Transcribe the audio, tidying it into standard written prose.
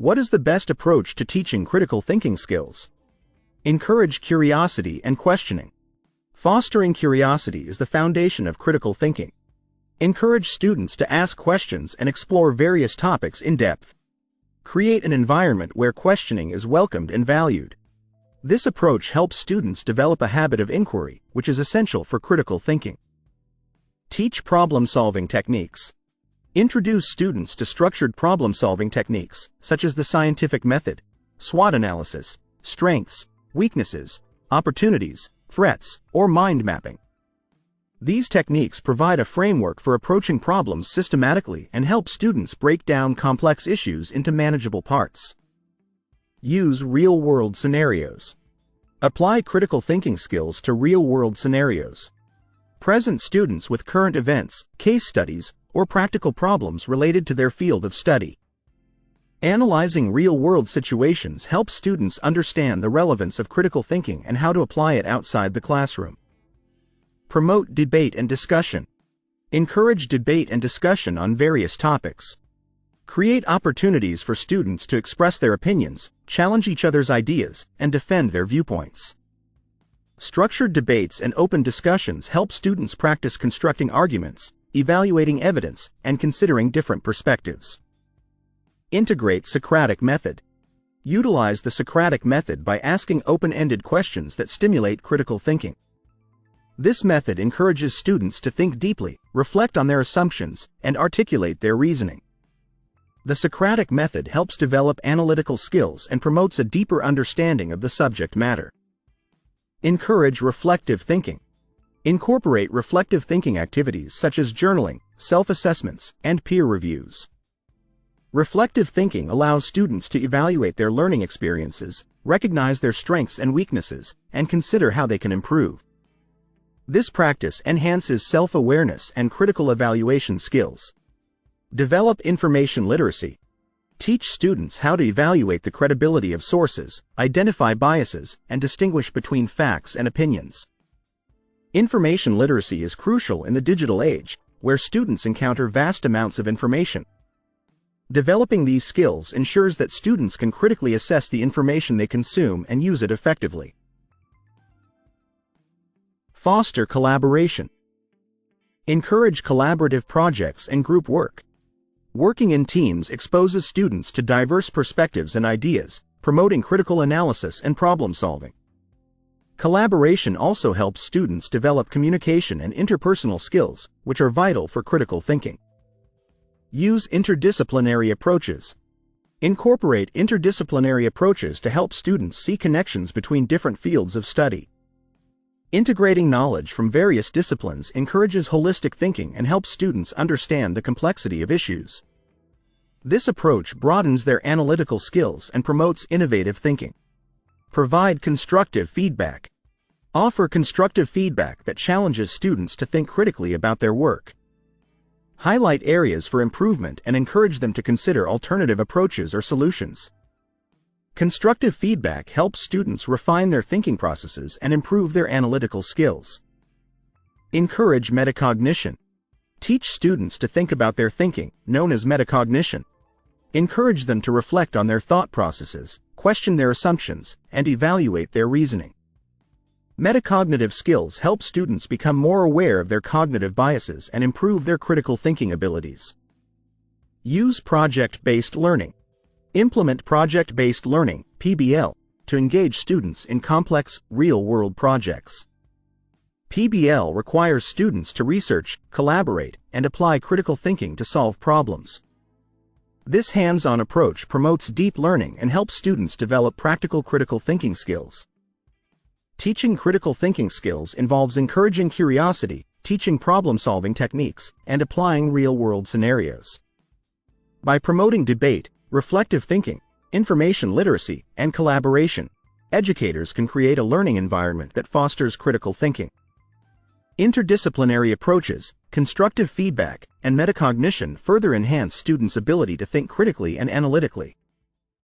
What is the best approach to teaching critical thinking skills? Encourage curiosity and questioning. Fostering curiosity is the foundation of critical thinking. Encourage students to ask questions and explore various topics in depth. Create an environment where questioning is welcomed and valued. This approach helps students develop a habit of inquiry, which is essential for critical thinking. Teach problem-solving techniques. Introduce students to structured problem-solving techniques, such as the scientific method, SWOT analysis, strengths, weaknesses, opportunities, threats, or mind mapping. These techniques provide a framework for approaching problems systematically and help students break down complex issues into manageable parts. Use real-world scenarios. Apply critical thinking skills to real-world scenarios. Present students with current events, case studies, or practical problems related to their field of study. Analyzing real-world situations helps students understand the relevance of critical thinking and how to apply it outside the classroom. Promote debate and discussion. Encourage debate and discussion on various topics. Create opportunities for students to express their opinions, challenge each other's ideas, and defend their viewpoints. Structured debates and open discussions help students practice constructing arguments, evaluating evidence, and considering different perspectives. Integrate Socratic method. Utilize the Socratic method by asking open-ended questions that stimulate critical thinking. This method encourages students to think deeply, reflect on their assumptions, and articulate their reasoning. The Socratic method helps develop analytical skills and promotes a deeper understanding of the subject matter. Encourage reflective thinking. Incorporate reflective thinking activities such as journaling, self-assessments, and peer reviews. Reflective thinking allows students to evaluate their learning experiences, recognize their strengths and weaknesses, and consider how they can improve. This practice enhances self-awareness and critical evaluation skills. Develop information literacy. Teach students how to evaluate the credibility of sources, identify biases, and distinguish between facts and opinions. Information literacy is crucial in the digital age, where students encounter vast amounts of information. Developing these skills ensures that students can critically assess the information they consume and use it effectively. Foster collaboration. Encourage collaborative projects and group work. Working in teams exposes students to diverse perspectives and ideas, promoting critical analysis and problem solving. Collaboration also helps students develop communication and interpersonal skills, which are vital for critical thinking. Use interdisciplinary approaches. Incorporate interdisciplinary approaches to help students see connections between different fields of study. Integrating knowledge from various disciplines encourages holistic thinking and helps students understand the complexity of issues. This approach broadens their analytical skills and promotes innovative thinking. Provide constructive feedback. Offer constructive feedback that challenges students to think critically about their work. Highlight areas for improvement and encourage them to consider alternative approaches or solutions. Constructive feedback helps students refine their thinking processes and improve their analytical skills. Encourage metacognition. Teach students to think about their thinking, known as metacognition. Encourage them to reflect on their thought processes, question their assumptions, and evaluate their reasoning. Metacognitive skills help students become more aware of their cognitive biases and improve their critical thinking abilities. Use project-based learning. Implement project-based learning, PBL, to engage students in complex, real-world projects. PBL requires students to research, collaborate, and apply critical thinking to solve problems. This hands-on approach promotes deep learning and helps students develop practical critical thinking skills. Teaching critical thinking skills involves encouraging curiosity, teaching problem-solving techniques, and applying real-world scenarios. By promoting debate, reflective thinking, information literacy, and collaboration, educators can create a learning environment that fosters critical thinking. Interdisciplinary approaches, constructive feedback, and metacognition further enhance students' ability to think critically and analytically.